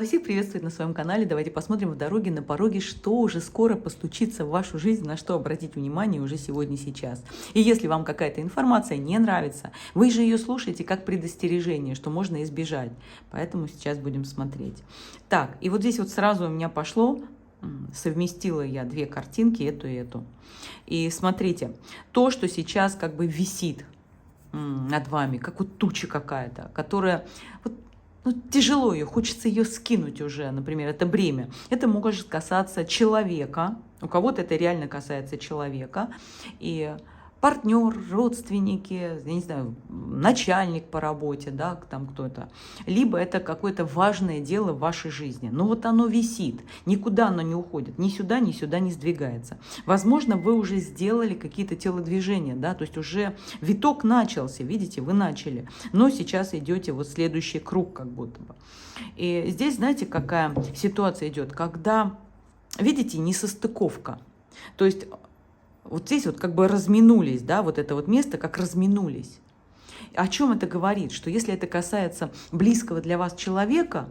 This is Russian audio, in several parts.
Всех приветствует на своем канале. Давайте посмотрим в дороге на пороге, что уже скоро постучится в вашу жизнь, на что обратить внимание уже сегодня, сейчас. И если вам какая-то информация не нравится, вы же ее слушаете как предостережение, что можно избежать. Поэтому сейчас будем смотреть. Так, и вот здесь вот сразу у меня пошло, совместила я две картинки, эту и эту. И смотрите, то, что сейчас как бы висит над вами, как вот туча какая-то, которая... тяжело ее, хочется ее скинуть уже, например, это бремя. Это может касаться человека, у кого-то это реально касается человека, и партнер, родственники, я не знаю, начальник по работе, да, там кто-то, либо это какое-то важное дело в вашей жизни. Но вот оно висит, никуда оно не уходит, ни сюда не сдвигается. Возможно, вы уже сделали какие-то телодвижения, да, то есть уже виток начался, видите, вы начали, но сейчас идете вот следующий круг как будто бы. И здесь, знаете, какая ситуация идет, когда, видите, несостыковка, то есть вот здесь вот как бы разминулись, да, вот это вот место как разминулись. О чем это говорит? Что если это касается близкого для вас человека,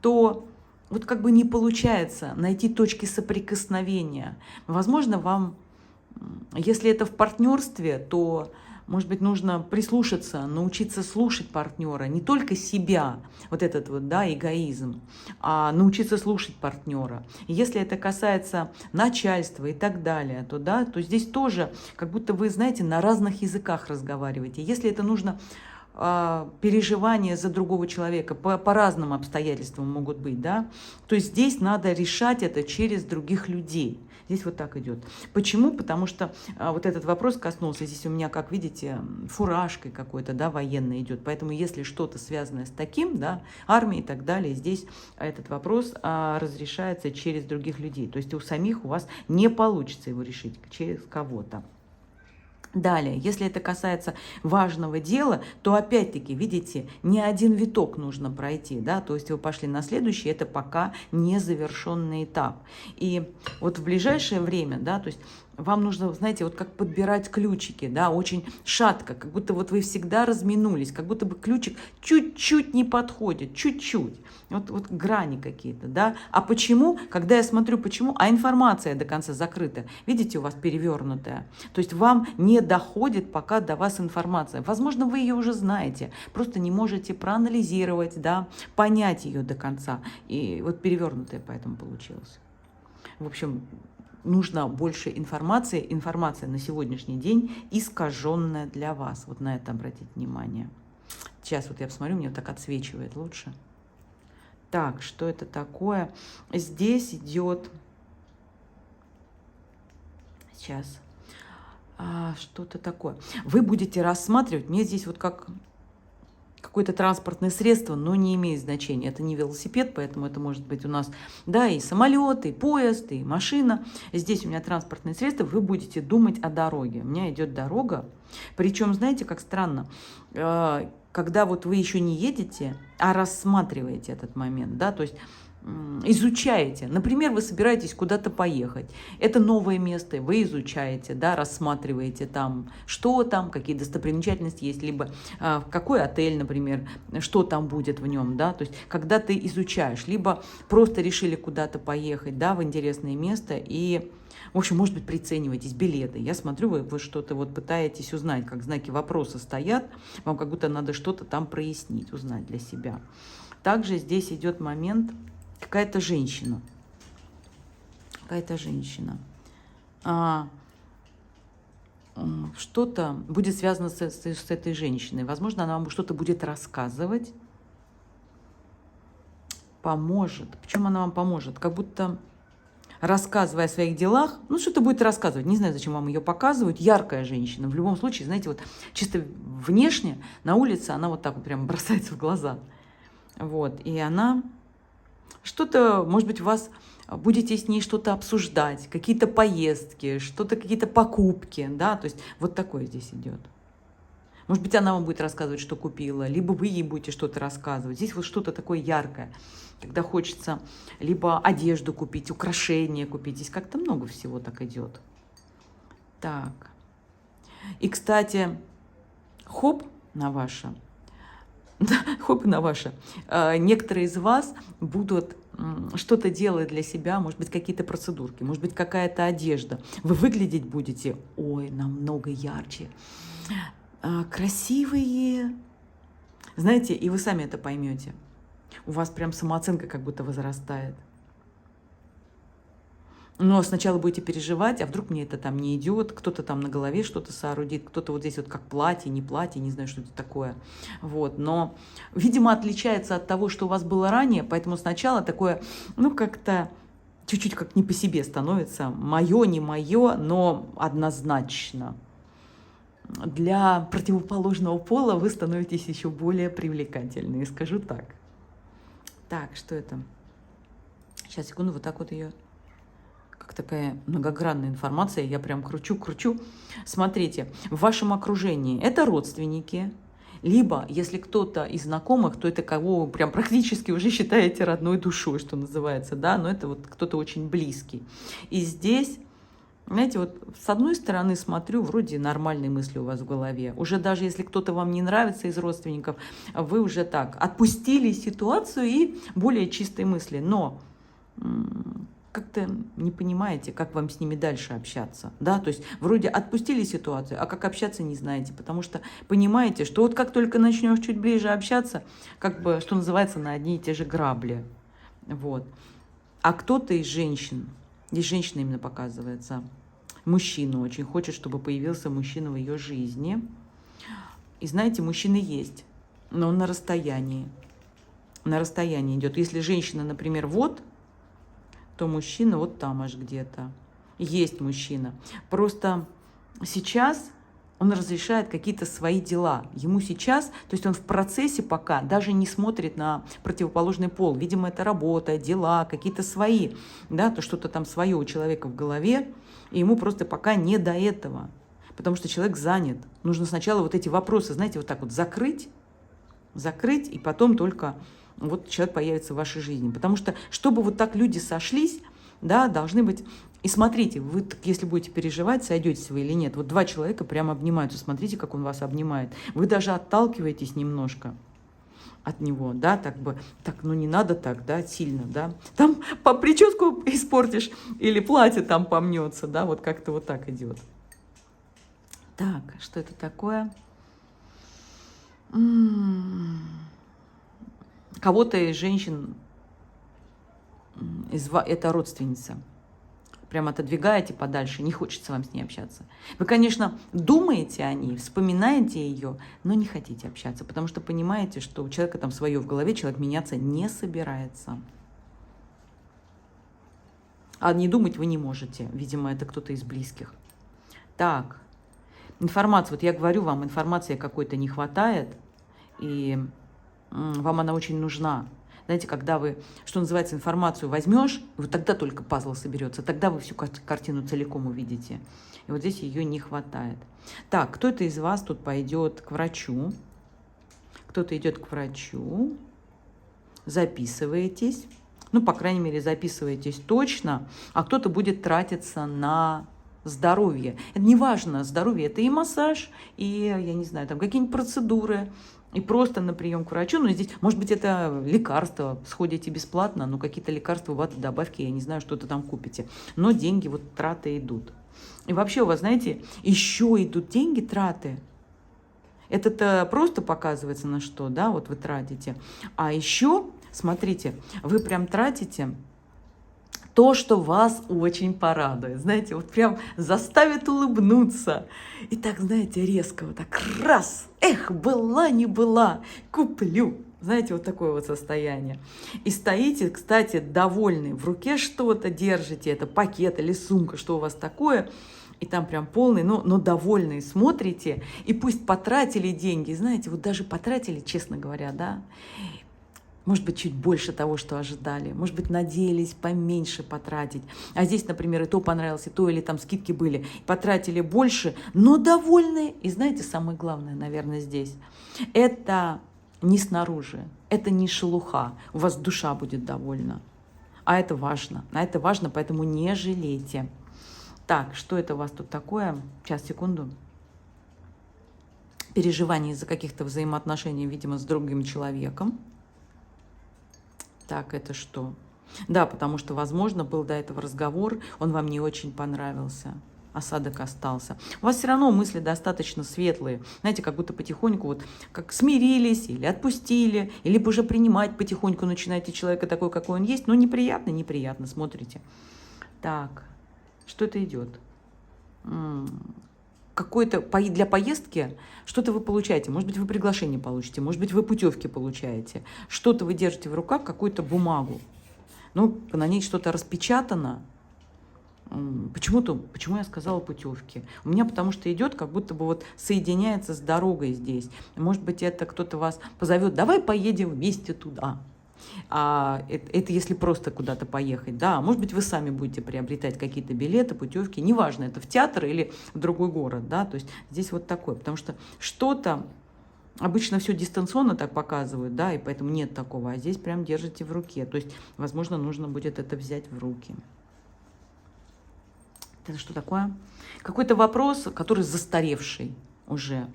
то вот как бы не получается найти точки соприкосновения. Возможно, вам, если это в партнерстве, то, может быть, нужно прислушаться, научиться слушать партнера, не только себя, вот этот вот, да, эгоизм, а научиться слушать партнера. И если это касается начальства и так далее, то, да, то здесь тоже как будто вы, знаете, на разных языках разговариваете. Если это нужно переживания за другого человека по разным обстоятельствам могут быть, да, то есть здесь надо решать это через других людей. Здесь вот так идет. Почему? Потому что вот этот вопрос коснулся. Здесь у меня, как видите, фуражкой какой-то, да, военной идет. Поэтому если что-то связанное с таким, да, армией и так далее, здесь этот вопрос разрешается через других людей. То есть у самих у вас не получится его решить через кого-то. Далее, если это касается важного дела, то опять-таки, видите, не один виток нужно пройти, да, то есть вы пошли на следующий, это пока не завершенный этап. И вот в ближайшее время, да, то есть вам нужно, знаете, вот как подбирать ключики, да, очень шатко, как будто вот вы всегда разминулись, как будто бы ключик чуть-чуть не подходит, чуть-чуть. Вот грани какие-то, да. А почему? Когда я смотрю, почему? А информация до конца закрыта. Видите, у вас перевернутая. То есть вам не доходит пока до вас информация. Возможно, вы ее уже знаете, просто не можете проанализировать, да, понять ее до конца. И вот перевернутая поэтому получилась. В общем, нужно больше информации. Информация на сегодняшний день искаженная для вас. Вот на это обратите внимание. Сейчас вот я посмотрю, мне вот так отсвечивает лучше. Так, что это такое? Здесь идет... Сейчас. Что-то такое. Вы будете рассматривать, мне здесь вот как какое-то транспортное средство, но не имеет значения. Это не велосипед, поэтому это может быть у нас, да, и самолет, и поезд, и машина. Здесь у меня транспортное средство, вы будете думать о дороге. У меня идет дорога, причем, знаете, как странно, когда вот вы еще не едете, а рассматриваете этот момент, да, то есть изучаете. Например, вы собираетесь куда-то поехать. Это новое место, вы изучаете, да, рассматриваете там, что там, какие достопримечательности есть, либо какой отель, например, что там будет в нем, да, то есть когда ты изучаешь, либо просто решили куда-то поехать, да, в интересное место и, в общем, может быть, прицениваетесь билеты. Я смотрю, вы что-то вот пытаетесь узнать, как знаки вопроса стоят, вам как будто надо что-то там прояснить, узнать для себя. Также здесь идет момент... Какая-то женщина. Что-то будет связано с этой женщиной. Возможно, она вам что-то будет рассказывать. Поможет. Почему она вам поможет? Как будто, рассказывая о своих делах, ну, что-то будет рассказывать. Не знаю, зачем вам ее показывают. Яркая женщина. В любом случае, знаете, вот чисто внешне на улице она вот так вот прям бросается в глаза. Вот. И она... Что-то, может быть, у вас будете с ней что-то обсуждать, какие-то поездки, что-то, какие-то покупки, да, то есть вот такое здесь идет. Может быть, она вам будет рассказывать, что купила, либо вы ей будете что-то рассказывать. Здесь вот что-то такое яркое, когда хочется либо одежду купить, украшения купить. Здесь как-то много всего так идет. Так. И, кстати, хоп на ваше хоп, на ваше. Некоторые из вас будут что-то делать для себя, может быть, какие-то процедурки, может быть, какая-то одежда. Вы выглядеть будете, ой, намного ярче. Красивые. Знаете, и вы сами это поймете. У вас прям самооценка как будто возрастает. Но сначала будете переживать, а вдруг мне это там не идет, кто-то там на голове что-то соорудит, кто-то вот здесь вот как платье, не знаю, что это такое. Вот. Но, видимо, отличается от того, что у вас было ранее, поэтому сначала такое, ну, как-то чуть-чуть как не по себе становится. Мое, не мое, но однозначно. Для противоположного пола вы становитесь еще более привлекательны, скажу так. Так, что это? Сейчас, секунду, вот так вот ее... Как такая многогранная информация, я прям кручу. Смотрите, в вашем окружении это родственники, либо, если кто-то из знакомых, то это кого вы прям практически уже считаете родной душой, что называется, да, но это вот кто-то очень близкий. И здесь, знаете, вот с одной стороны смотрю, вроде нормальные мысли у вас в голове. Уже даже если кто-то вам не нравится из родственников, вы уже так отпустили ситуацию и более чистые мысли. Но как-то не понимаете, как вам с ними дальше общаться, да, то есть вроде отпустили ситуацию, а как общаться не знаете, потому что понимаете, что вот как только начнешь чуть ближе общаться, как бы, что называется, на одни и те же грабли, вот. А кто-то из женщин, здесь женщина именно показывается, мужчина очень хочет, чтобы появился мужчина в ее жизни, и знаете, мужчина есть, но он на расстоянии идет. Если женщина, например, вот, то мужчина вот там аж где-то. Есть мужчина. Просто сейчас он разрешает какие-то свои дела. Ему сейчас, то есть он в процессе пока даже не смотрит на противоположный пол. Видимо, это работа, дела, какие-то свои, да, то что-то там свое у человека в голове, и ему просто пока не до этого. Потому что человек занят. Нужно сначала вот эти вопросы, знаете, вот так вот закрыть, и потом только вот человек появится в вашей жизни. Потому что, чтобы вот так люди сошлись, да, должны быть... И смотрите, вы, если будете переживать, сойдетесь вы или нет. Вот два человека прямо обнимаются. Смотрите, как он вас обнимает. Вы даже отталкиваетесь немножко от него, да, так бы, так, ну не надо так, да, сильно, да. Там по прическу испортишь или платье там помнется, да, вот как-то вот так идет. Так, что это такое? Кого-то из женщин, это родственница, прям отодвигаете подальше, не хочется вам с ней общаться. Вы, конечно, думаете о ней, вспоминаете ее, но не хотите общаться, потому что понимаете, что у человека там свое в голове, человек меняться не собирается. А не думать вы не можете, видимо, это кто-то из близких. Так, информация, вот я говорю вам, информации какой-то не хватает, и вам она очень нужна. Знаете, когда вы, что называется, информацию возьмешь, вот тогда только пазл соберется, тогда вы всю картину целиком увидите. И вот здесь ее не хватает. Так, кто-то из вас тут пойдет к врачу, кто-то идет к врачу, записываетесь, ну, по крайней мере, записываетесь точно, а кто-то будет тратиться на здоровье. Это не важно, здоровье – это и массаж, и, я не знаю, там какие-нибудь процедуры, и просто на прием к врачу. Ну, здесь, может быть, это лекарства, сходите бесплатно, но какие-то лекарства, ваты, добавки, я не знаю, что-то там купите. Но деньги, вот траты идут. И вообще у вас, знаете, еще идут деньги, траты. Это просто показывается на что, да, вот вы тратите. А еще, смотрите, вы прям тратите то, что вас очень порадует. Знаете, вот прям заставит улыбнуться. И так, знаете, резко вот так раз. Эх, была, не была, куплю. Знаете, вот такое вот состояние. И стоите, кстати, довольны. В руке что-то держите, это пакет или сумка, что у вас такое. И там прям полный, но довольный. Смотрите, и пусть потратили деньги. Знаете, вот даже потратили, честно говоря, да, может быть, чуть больше того, что ожидали. Может быть, надеялись поменьше потратить. А здесь, например, и то понравилось, и то, или там скидки были. Потратили больше, но довольны. И знаете, самое главное, наверное, здесь. Это не снаружи, это не шелуха. У вас душа будет довольна. А это важно. А это важно, поэтому не жалейте. Так, что это у вас тут такое? Сейчас, секунду. переживания из-за каких-то взаимоотношений, видимо, с другим человеком. Так, это что? Да, потому что, возможно, был до этого разговор, он вам не очень понравился, осадок остался. У вас все равно мысли достаточно светлые, знаете, как будто потихоньку вот как смирились или отпустили, или уже принимать потихоньку начинаете человека такой, какой он есть, но неприятно, неприятно, смотрите. Так, что это идет? Какой-то для поездки что-то вы получаете. Может быть, вы приглашение получите, может быть, вы путевки получаете. Что-то вы держите в руках, какую-то бумагу. Ну, на ней что-то распечатано. Почему я сказала путевки? У меня потому что идет, как будто бы вот соединяется с дорогой здесь. Может быть, это кто-то вас позовет, давай поедем вместе туда. Это если просто куда-то поехать, да, может быть, вы сами будете приобретать какие-то билеты, путевки, неважно, это в театр или в другой город, да, то есть здесь вот такое, потому что что-то, обычно все дистанционно так показывают, да, и поэтому нет такого, а здесь прям держите в руке, то есть, возможно, нужно будет это взять в руки. Это что такое? Какой-то вопрос, который застаревший уже.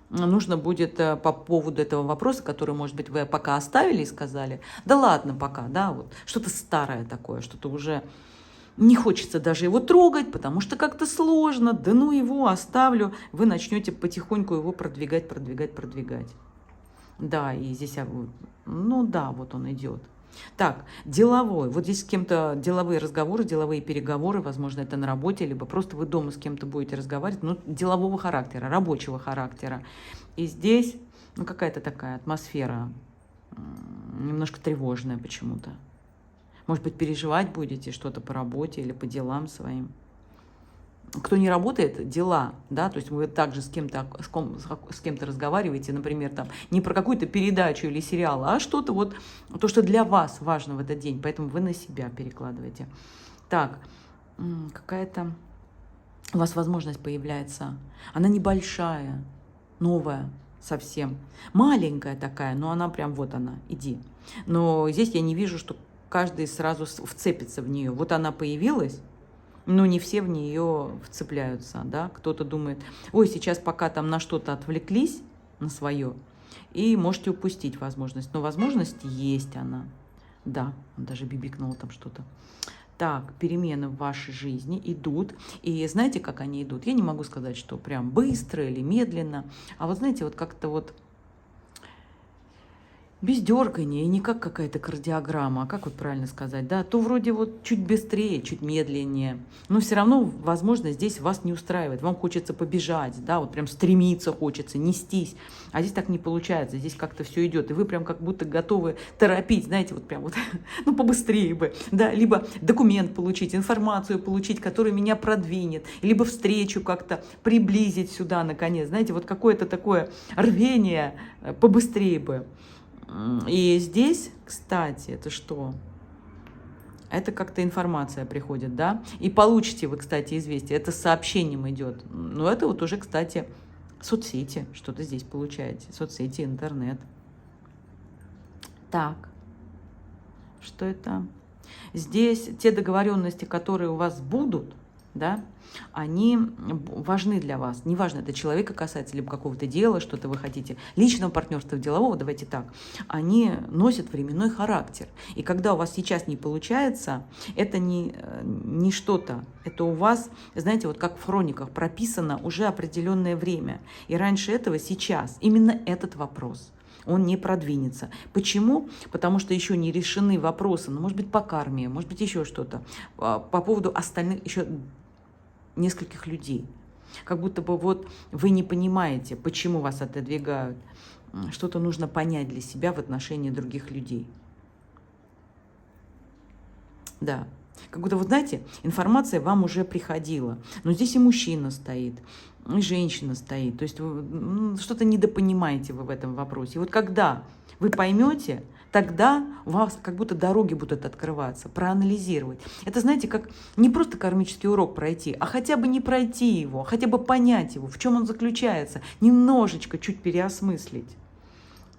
Нужно будет по поводу этого вопроса, который, может быть, вы пока оставили и сказали, да ладно пока, да, вот что-то старое такое, что-то уже не хочется даже его трогать, потому что как-то сложно, да ну его оставлю, вы начнете потихоньку его продвигать. Да, и здесь, ну да, вот он идет. Так, деловой. Вот здесь с кем-то деловые разговоры, деловые переговоры, возможно, это на работе, либо просто вы дома с кем-то будете разговаривать, ну, делового характера, рабочего характера. И здесь, ну, какая-то такая атмосфера немножко тревожная почему-то. Может быть, переживать будете что-то по работе или по делам своим. Кто не работает, дела, да, то есть вы также с кем-то разговариваете, например, там, не про какую-то передачу или сериал, а что-то вот, то, что для вас важно в этот день, поэтому вы на себя перекладываете. Так, какая-то у вас возможность появляется, она небольшая, новая совсем, маленькая такая, но она прям вот она, иди. Но здесь я не вижу, что каждый сразу вцепится в нее. Вот она появилась, но не все в нее вцепляются, да, кто-то думает, ой, сейчас пока там на что-то отвлеклись, на свое, и можете упустить возможность, но возможность есть она, да, он даже бибикнул там что-то. Так, перемены в вашей жизни идут, и знаете, как они идут? Я не могу сказать, что прям быстро или медленно, а вот знаете, вот как-то вот без дергания, и не как какая-то кардиограмма, а как вот правильно сказать, да, то вроде вот чуть быстрее, чуть медленнее, но все равно, возможно, здесь вас не устраивает, вам хочется побежать, да, вот прям стремиться хочется, нестись, а здесь так не получается, здесь как-то все идет, и вы прям как будто готовы торопить, знаете, вот прям вот, ну, побыстрее бы, да, либо документ получить, информацию получить, которая меня продвинет, либо встречу как-то приблизить сюда, наконец, знаете, вот какое-то такое рвение побыстрее бы. И здесь, кстати, это что? Это как-то информация приходит, да? И получите вы, кстати, известие. Это с сообщением идет. Но это вот уже, кстати, соцсети. Что-то здесь получаете. Соцсети, интернет. Так. Что это? Здесь те договоренности, которые у вас будут, да, они важны для вас. Неважно, это человека касается, либо какого-то дела, что-то вы хотите, личного партнерства, делового, давайте так, они носят временной характер. И когда у вас сейчас не получается, это не что-то, это у вас, знаете, вот как в хрониках прописано уже определенное время. И раньше этого сейчас именно этот вопрос. Он не продвинется. Почему? Потому что еще не решены вопросы, ну, может быть, по карме, может быть, еще что-то. По поводу остальных, еще нескольких людей. Как будто бы вот вы не понимаете, почему вас отодвигают. Что-то нужно понять для себя в отношении других людей. Да. Как будто, вот знаете, информация вам уже приходила. Но здесь и мужчина стоит, и женщина стоит. То есть что-то недопонимаете вы в этом вопросе. И вот когда вы поймете, тогда у вас как будто дороги будут открываться, проанализировать. Это, знаете, как не просто кармический урок пройти, а хотя бы не пройти его, хотя бы понять его, в чем он заключается, немножечко чуть переосмыслить.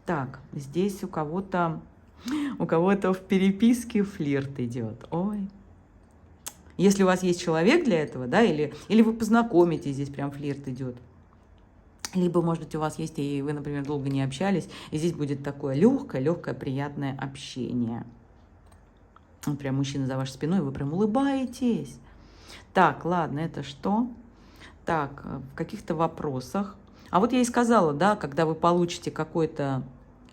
Так, здесь у кого-то в переписке флирт идет. Ой. Если у вас есть человек для этого, да, или вы познакомитесь, здесь прям флирт идет. Либо, может быть, у вас есть, и вы, например, долго не общались, и здесь будет такое легкое, приятное общение. Вот прям мужчина за вашей спиной, вы прям улыбаетесь. Так, ладно, это что? Так, в каких-то вопросах. А вот я и сказала, да, когда вы получите какую-то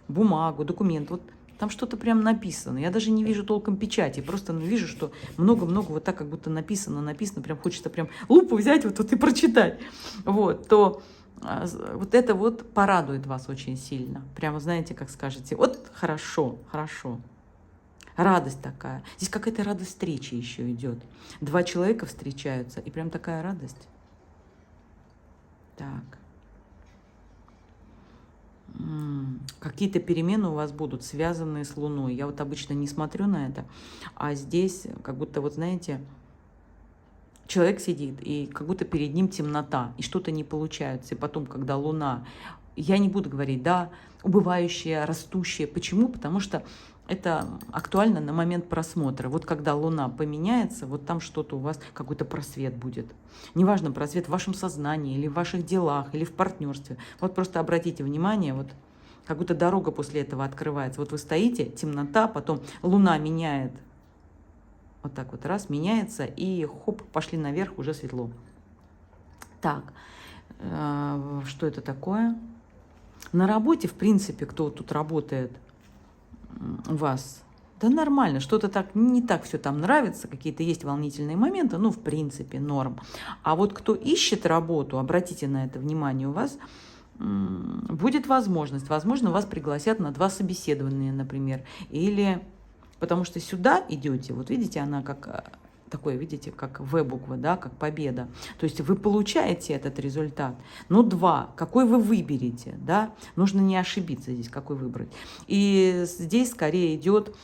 бумагу, документ, вот там что-то прям написано. Я даже не вижу толком печати, просто вижу, что много-много вот так как будто написано, прям хочется прям лупу взять вот тут и прочитать. Вот, то вот это вот порадует вас очень сильно. Прямо, знаете, как скажете, вот хорошо, хорошо. Радость такая. Здесь какая-то радость встречи еще идет. Два человека встречаются, и прям такая радость. Так. Какие-то перемены у вас будут, связанные с Луной. Я вот обычно не смотрю на это, а здесь как будто, вот знаете, человек сидит, и как будто перед ним темнота, и что-то не получается. И потом, когда Луна, я не буду говорить, да, убывающая, растущая. Почему? Потому что это актуально на момент просмотра. Вот когда Луна поменяется, вот там что-то у вас, какой-то просвет будет. Неважно, просвет в вашем сознании, или в ваших делах, или в партнерстве. Вот просто обратите внимание, вот как будто дорога после этого открывается. Вот вы стоите, темнота, потом Луна меняет. Вот так вот раз, меняется, и хоп, пошли наверх, уже светло. Так, что это такое? На работе, в принципе, кто тут работает у вас, да нормально, что-то так, не так все там нравится, какие-то есть волнительные моменты, ну, в принципе, норм. А вот кто ищет работу, обратите на это внимание, у вас будет возможность, возможно, вас пригласят на 2 собеседования, например, или... Потому что сюда идете, вот видите, она как такое, видите, как В-буква, да, как победа. То есть вы получаете этот результат. Но 2, какой вы выберете, да, нужно не ошибиться здесь, какой выбрать. И здесь скорее идет,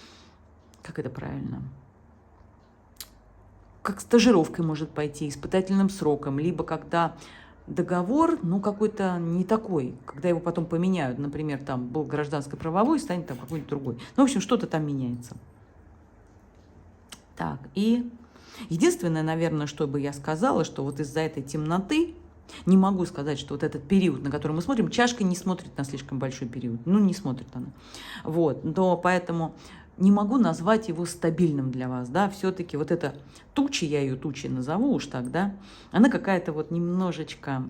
как это правильно, как стажировкой может пойти, испытательным сроком, либо когда договор, ну, какой-то не такой, когда его потом поменяют, например, там был гражданско-правовой, станет там какой-нибудь другой. Ну, в общем, что-то там меняется. Так, и единственное, наверное, что бы я сказала, что вот из-за этой темноты, не могу сказать, что вот этот период, на который мы смотрим, чашка не смотрит на слишком большой период, ну, не смотрит она. Вот, но поэтому не могу назвать его стабильным для вас, да, все-таки вот эта туча, я ее тучей назову уж так, да, она какая-то вот немножечко...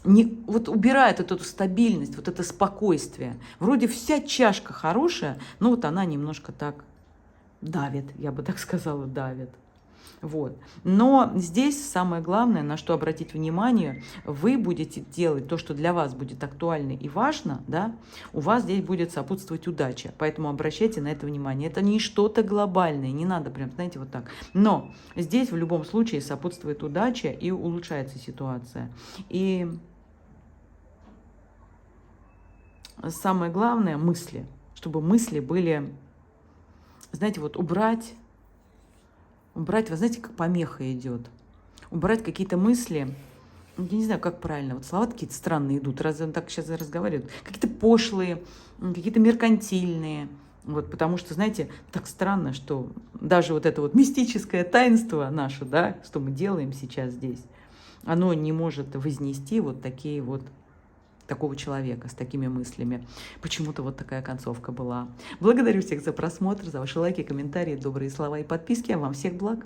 вот убирает вот эту стабильность, вот это спокойствие. Вроде вся чашка хорошая, но вот она немножко так давит, я бы так сказала, давит. Вот. Но здесь самое главное, на что обратить внимание, вы будете делать то, что для вас будет актуально и важно, да, у вас здесь будет сопутствовать удача, поэтому обращайте на это внимание. Это не что-то глобальное, не надо прям, знаете, вот так. Но здесь в любом случае сопутствует удача и улучшается ситуация. И самое главное – мысли, чтобы мысли были, знаете, вот убрать, вы знаете, как помеха идет. Убрать какие-то мысли, я не знаю, как правильно, вот слова какие-то странные идут, разве он так сейчас разговаривает, какие-то пошлые, какие-то меркантильные, вот, потому что, знаете, так странно, что даже вот это вот мистическое таинство наше, да, что мы делаем сейчас здесь, оно не может вознести вот такие вот такого человека с такими мыслями. Почему-то вот такая концовка была. Благодарю всех за просмотр, за ваши лайки, комментарии, добрые слова и подписки. А вам всех благ.